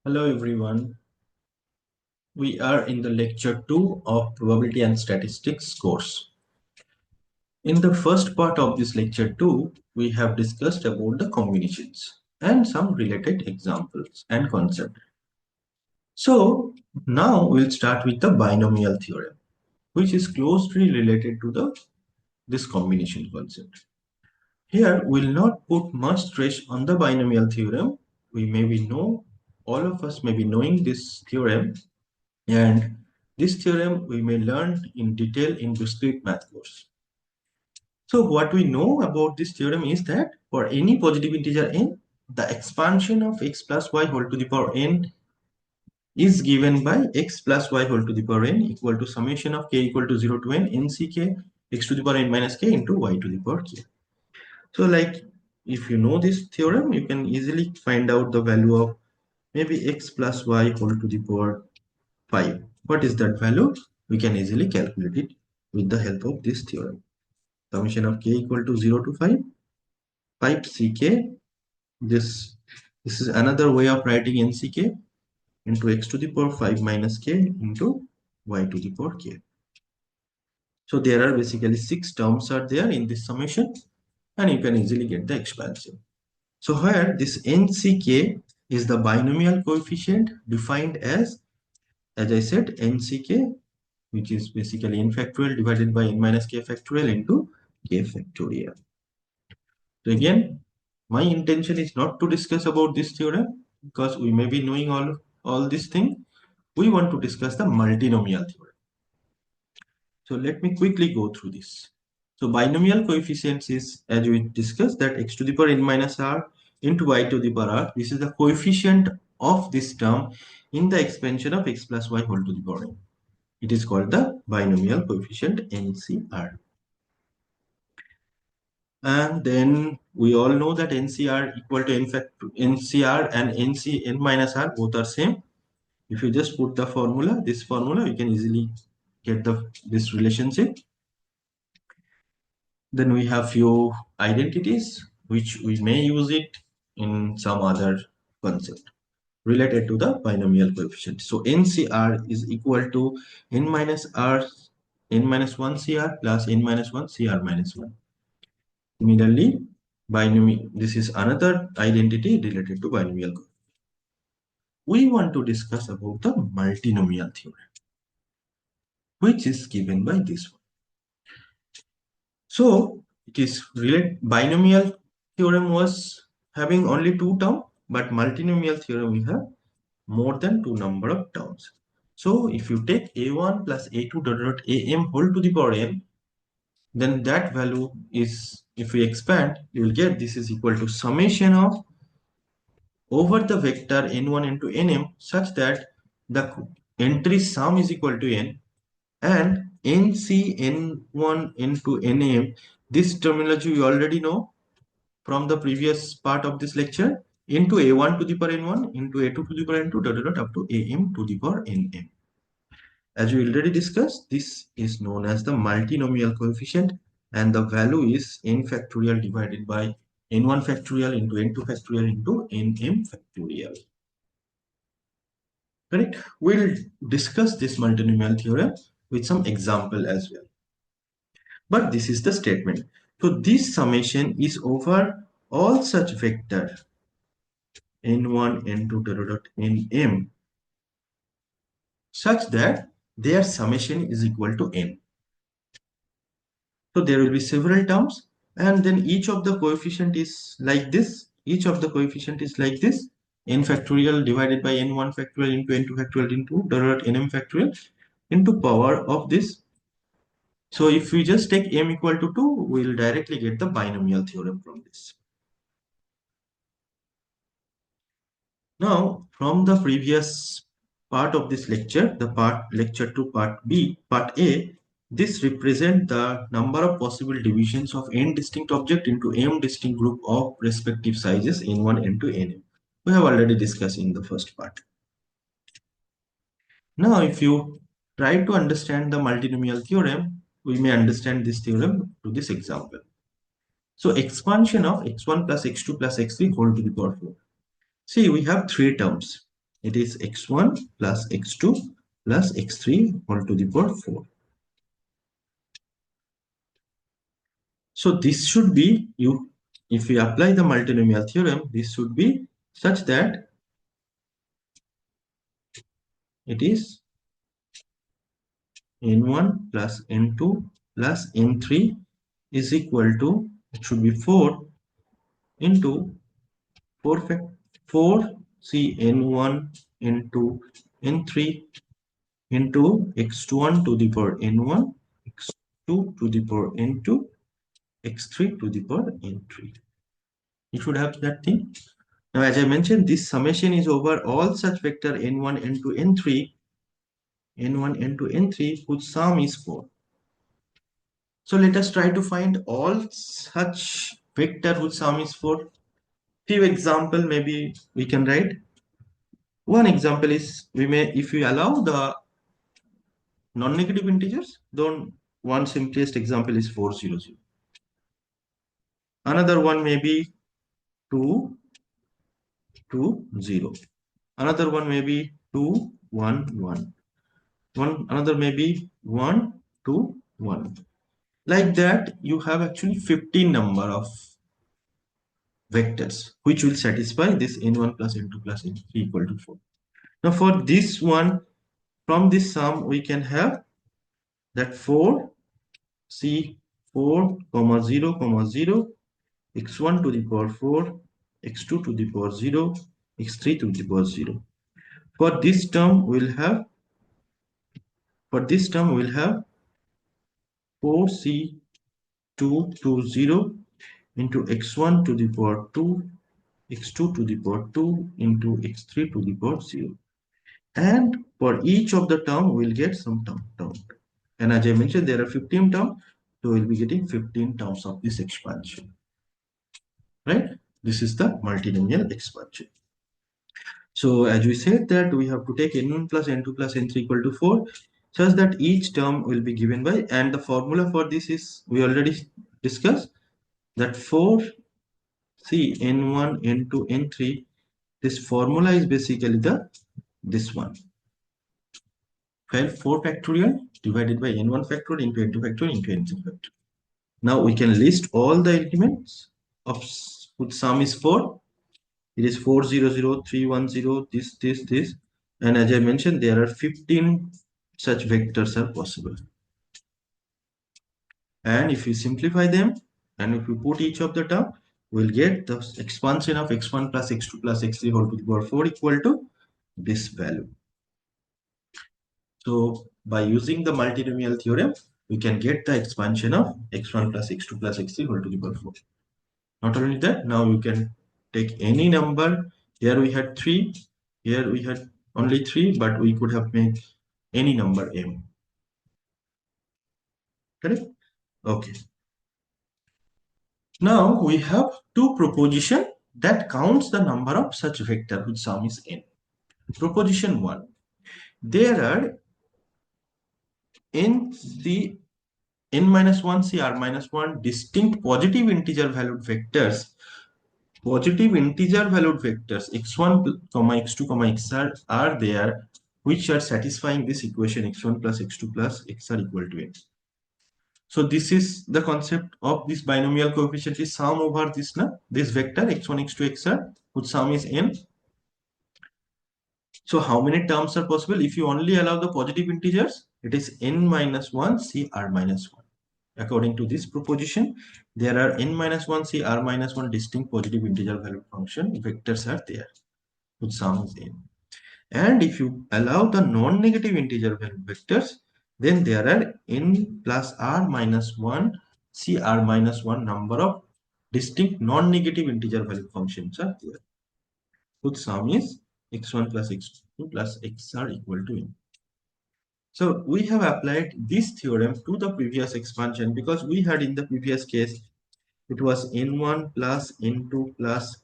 Hello everyone. We are in the lecture 2 of probability and statistics course. In the first part of this lecture 2, we have discussed about the combinations and some related examples and concepts. So now we'll start with the binomial theorem, which is closely related to this combination concept. Here we'll not put much stress on the binomial theorem. All of us may be knowing this theorem, and this theorem we may learn in detail in discrete math course. So what we know about this theorem is that for any positive integer n, the expansion of x plus y whole to the power n is given by x plus y whole to the power n equal to summation of k equal to 0 to n nck x to the power n minus k into y to the power k. So if you know this theorem, you can easily find out the value of maybe x plus y whole to the power 5. What is that value? We can easily calculate it with the help of this theorem. Summation of k equal to 0 to 5 ck. This is another way of writing nck into x to the power 5 minus k into y to the power k. So there are basically 6 terms are there in this summation, and you can easily get the expansion. So here this nck is the binomial coefficient defined as I said, nck, which is basically n factorial divided by n minus k factorial into k factorial. So again, my intention is not to discuss about this theorem because we may be knowing all this thing. We want to discuss the multinomial theorem. So let me quickly go through this. So binomial coefficients is, as we discussed, that x to the power n minus r into y to the power r. This is the coefficient of this term in the expansion of x plus y whole to the power n. It is called the binomial coefficient NCR. And then we all know that NCR equal to NCR and n minus r both are same. If you just put the formula, this formula, you can easily get this relationship. Then we have few identities which we may use it in some other concept related to the binomial coefficient. So NCR is equal to n minus r n minus 1 CR plus n minus 1 CR minus 1. Similarly, this is another identity related to binomial coefficient. We want to discuss about the multinomial theorem, which is given by this one. So it is related. Binomial theorem was having only 2 terms, but multinomial theorem we have more than 2 number of terms. So if you take a1 plus a2 dot am whole to the power n, then that value is, if we expand, you will get this is equal to summation of over the vector n1 into nm such that the entry sum is equal to n, and nc n1 into nm, this terminology we already know from the previous part of this lecture, into a1 to the power n1 into a2 to the power n2 dot up to am to the power nm. As we already discussed, this is known as the multinomial coefficient, and the value is n factorial divided by n1 factorial into n2 factorial into nm factorial. Correct? We'll discuss this multinomial theorem with some example as well. But this is the statement. So this summation is over all such vector n1, n2, dot nm such that their summation is equal to n. So there will be several terms, and then each of the coefficient is like this. Each of the coefficient is like this. N factorial divided by n1 factorial into n2 factorial into dot nm factorial into power of this. So if we just take m equal to 2, we will directly get the binomial theorem from this. Now, from the previous part of this lecture, lecture 2 part B, part A, this represents the number of possible divisions of n distinct object into m distinct group of respective sizes n1, n2, nm. We have already discussed in the first part. Now, if you try to understand the multinomial theorem, we may understand this theorem to this example. So, expansion of x1 plus x2 plus x3 whole to the power 4. See, we have 3 terms. It is x1 plus x2 plus x3 all to the power 4. So this should be, if we apply the multinomial theorem, this should be such that it is n1 plus n2 plus n3 is equal to, it should be 4 into 4 C n1 into n3 into x1 to the power n1, x2 to the power n2, x3 to the power n3. You should have that thing. Now, as I mentioned, this summation is over all such vector n1, n2, n3, n1, n2, n3 whose sum is 4. So let us try to find all such vector whose sum is 4. Few example maybe we can write. One example is, we may, if we allow the non-negative integers, then one simplest example is 400. Another one may be 2, 2, 0. Another one may be 2, 1, 1. Another may be 1, 2, 1. Like that, you have actually 15 number of vectors which will satisfy this n1 plus n2 plus n3 equal to 4. Now for this one, from this sum we can have that 4 C 4 comma 0 comma 0, x1 to the power 4, x2 to the power 0, x3 to the power 0. For this term we'll have 4C 2 to 0 into x1 to the power 2, x2 to the power 2 into x3 to the power 0. And for each of the term we'll get some term. And as I mentioned, there are 15 terms, so we'll be getting 15 terms of this expansion. Right? This is the multinomial expansion. So as we said that we have to take n1 plus n2 plus n3 equal to 4, such that each term will be given by, and the formula for this is, we already discussed, that 4C n1 n2 n3, this formula is basically this one. 4 factorial divided by n1 factorial into n2 factorial into n3 factorial. Now we can list all the elements of whose sum is 4. It is 4, 0, 0, 3, 1, 0, this. And as I mentioned, there are 15 such vectors are possible. And if you simplify them, and if you put each of the term, we'll get the expansion of x1 plus x2 plus x3 whole to the power 4 equal to this value. So by using the multinomial theorem, we can get the expansion of x1 plus x2 plus x3 whole to the power 4. Not only that, now you can take any number. Here we had 3, here we had only 3, but we could have made any number m. Correct? Okay. Now we have two proposition that counts the number of such vector whose sum is n. Proposition 1. There are n minus 1 c r minus 1 distinct positive integer valued vectors x1 comma x2 comma xr are there, which are satisfying this equation x1 plus x2 plus xr equal to n. So this is the concept of this binomial coefficient is sum over this vector x1 x2 xr whose sum is n. So how many terms are possible? If you only allow the positive integers, it is n minus 1 c r minus 1. According to this proposition, there are n minus 1 c r minus 1 distinct positive integer value function vectors are there whose sum is n. And if you allow the non-negative integer value vectors, then there are n plus r minus 1 c r minus 1 number of distinct non-negative integer value functions are there whose sum is x1 plus x2 plus xr equal to n. So we have applied this theorem to the previous expansion, because we had in the previous case, it was n1 plus n2 plus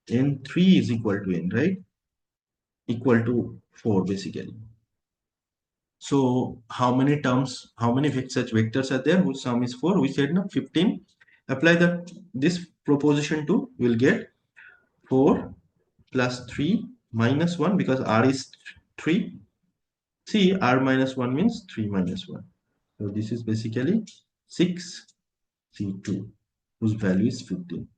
n3 is equal to n, right? Equal to 4 basically. So how many terms, how many such vectors are there whose sum is 4? We said no, 15. Apply this proposition to, we'll get 4 plus 3 minus 1 because R is 3. C, R minus 1 means 3 minus 1. So this is basically 6 C2, whose value is 15.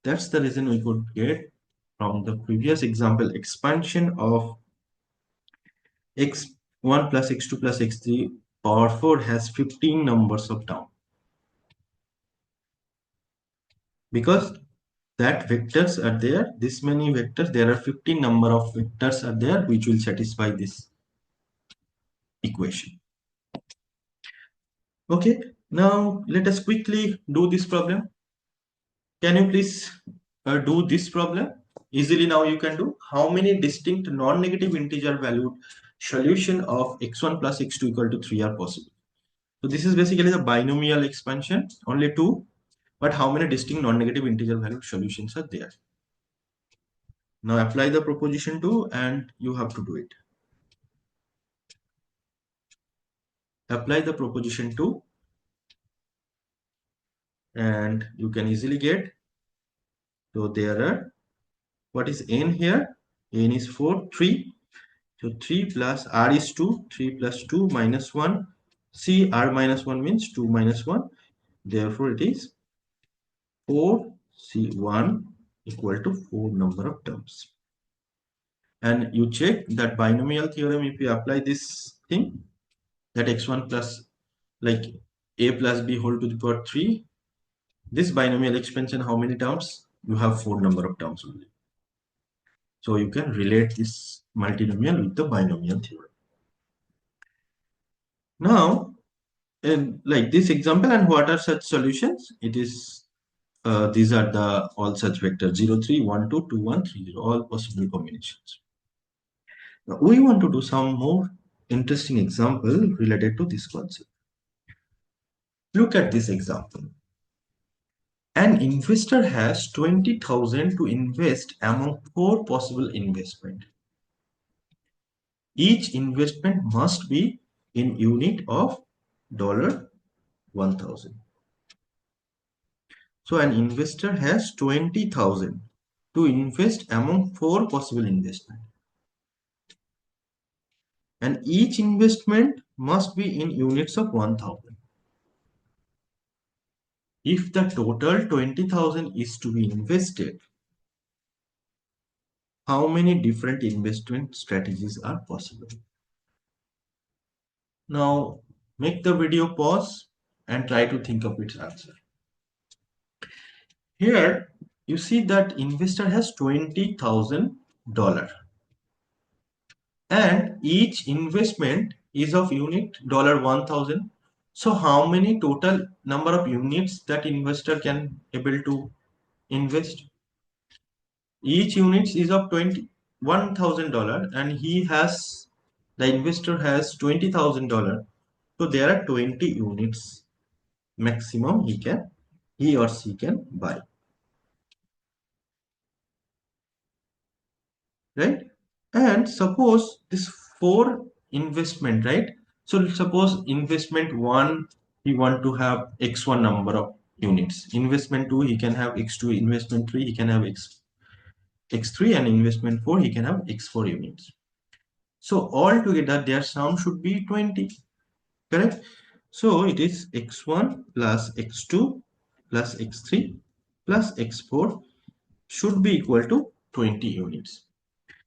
That's the reason we could get from the previous example expansion of x1 plus x2 plus x3 power 4 has 15 numbers of terms. Because that vectors are there, this many vectors, there are 15 number of vectors are there which will satisfy this equation. Okay, now let us quickly do this problem. Can you please do this problem? Easily now you can do. How many distinct non-negative integer valued solution of x1 plus x2 equal to 3 are possible? So this is basically the binomial expansion, only 2. But how many distinct non-negative integer valued solutions are there? Now apply the proposition 2 and you have to do it. Apply the proposition 2 and you can easily get. So there are, what is n here? N is 4, 3. So 3 plus R is 2, 3 plus 2 minus 1. C, R minus 1 means 2 minus 1. Therefore it is 4 C1 equal to 4 number of terms. And you check that binomial theorem, if you apply this thing, that x1 plus like a plus b whole to the power 3, this binomial expansion, how many terms? You have 4 number of terms only. So you can relate this multinomial with the binomial theorem. Now, in like this example, and what are such solutions? It is these are the all such vectors 0, 3, 1, 2, 2, 1, 3, 0, all possible combinations. Now, we want to do some more interesting example related to this concept. Look at this example. An investor has 20,000 to invest among 4 possible investments. Each investment must be in unit of $1,000. So an investor has 20,000 to invest among 4 possible investments. And each investment must be in units of 1,000. If the total 20,000 is to be invested, how many different investment strategies are possible? Now make the video pause and try to think of its answer. Here you see that investor has $20,000 and each investment is of unit $1,000. So how many total number of units that investor can able to invest? Each unit is of $1,000 and the investor has $20,000. So there are 20 units maximum he or she can buy, right? And suppose this 4 investment, right? So suppose investment 1 he want to have x1 number of units, investment 2 he can have x2, investment 3 he can have x3, and investment 4 he can have x4 units. So altogether their sum should be 20, correct? So it is x1 plus x2 plus x3 plus x4 should be equal to 20 units.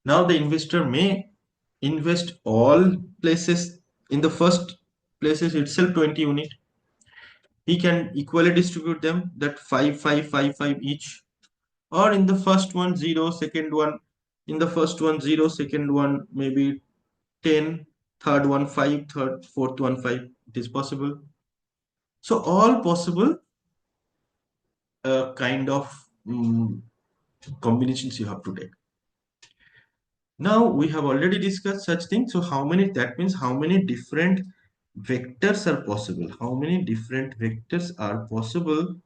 Now the investor may invest all places in the first places itself 20 unit. He can equally distribute them, that 5, 5, 5, 5 each. Or in the first one 0, second one, in the first one 0, second one maybe 10, third one 5, fourth one 5. It is possible. So all possible kind of combinations you have to take. Now we have already discussed such things. So how many, that means how many different vectors are possible? How many different vectors are possible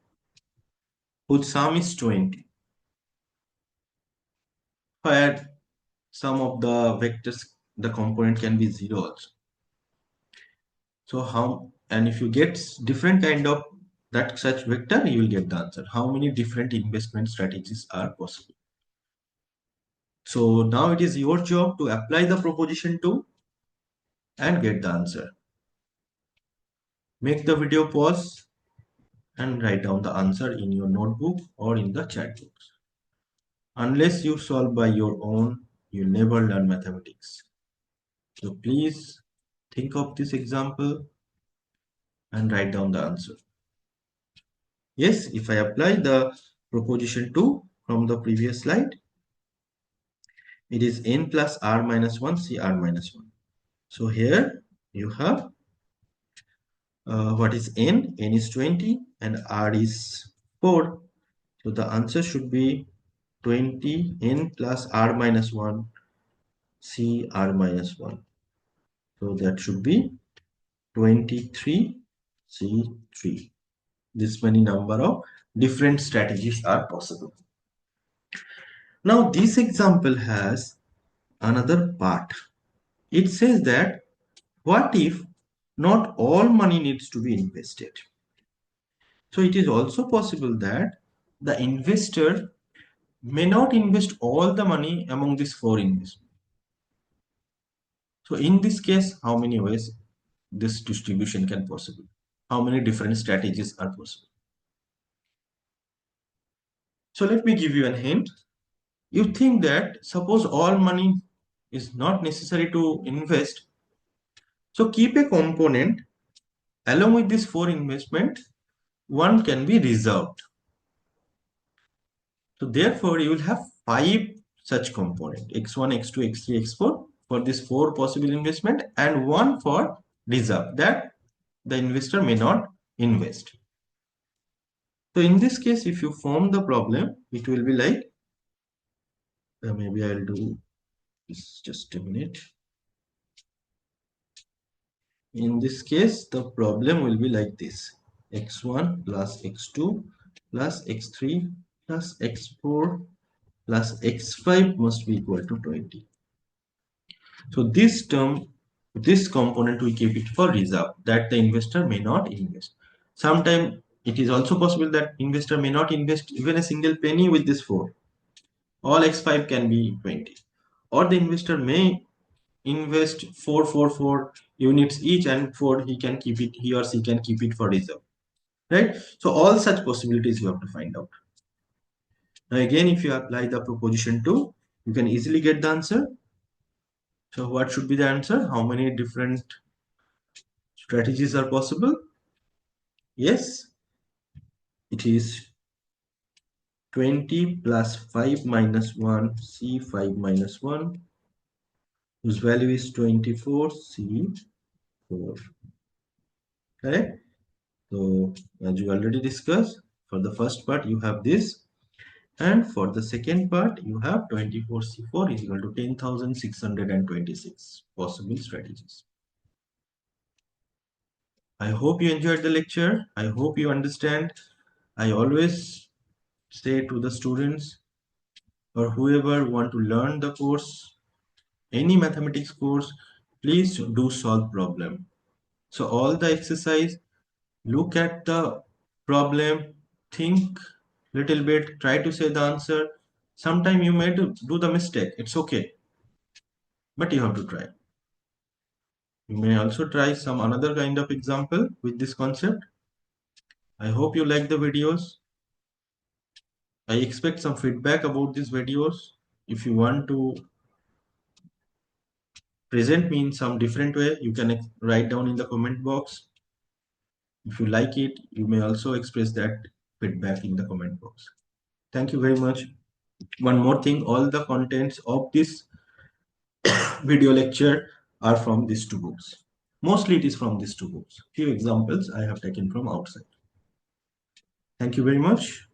whose sum is 20? Where some of the vectors, the component can be 0 also. So how, and if you get different kind of that such vector, you will get the answer. How many different investment strategies are possible? So now it is your job to apply the proposition 2 and get the answer. Make the video pause and write down the answer in your notebook or in the chat box. Unless you solve by your own, you never learn mathematics. So please think of this example and write down the answer. Yes, if I apply the proposition 2 from the previous slide, it is n plus r minus 1 c r minus 1. So here you have what is n? N is 20 and r is 4. So the answer should be 20 n plus r minus 1 c r minus 1. So that should be 23 c3. This many number of different strategies are possible. Now this example has another part. It says that what if not all money needs to be invested? So it is also possible that the investor may not invest all the money among these 4 investments. So in this case, how many ways this distribution can possible? How many different strategies are possible? So let me give you a hint. You think that suppose all money is not necessary to invest. So keep a component along with this 4 investment, one can be reserved. So therefore you will have 5 such component x1, x2, x3, x4 for this 4 possible investment and 1 for reserve that the investor may not invest. So in this case, if you form the problem, it will be like maybe I'll do this just a minute. In this case, the problem will be like this: x1 plus x2 plus x3 plus x4 plus x5 must be equal to 20. So this term, this component we keep it for reserve that the investor may not invest. Sometimes it is also possible that investor may not invest even a single penny with this 4. All x5 can be 20. Or the investor may invest 4 units each and 4 he or she can keep it for reserve. Right? So all such possibilities you have to find out. Now again, if you apply the proposition 2, you can easily get the answer. So what should be the answer? How many different strategies are possible? Yes, it is 20 plus 5 minus 1 c5 minus 1 whose value is 24 c4. Correct? So as you already discussed, for the first part you have this, and for the second part you have 24 c4 is equal to 10,626 possible strategies. I hope you enjoyed the lecture. I hope you understand. I always say to the students or whoever want to learn the course, any mathematics course, please do solve problem. So all the exercise, look at the problem, think little bit, try to say the answer. Sometime you may do the mistake. It's okay, but you have to try. You may also try some another kind of example with this concept. I hope you like the videos. I expect some feedback about these videos. If you want to present me in some different way, you can write down in the comment box. If you like it, you may also express that feedback in the comment box. Thank you very much. One more thing, all the contents of this video lecture are from these 2 books. Mostly it is from these 2 books. Few examples I have taken from outside. Thank you very much.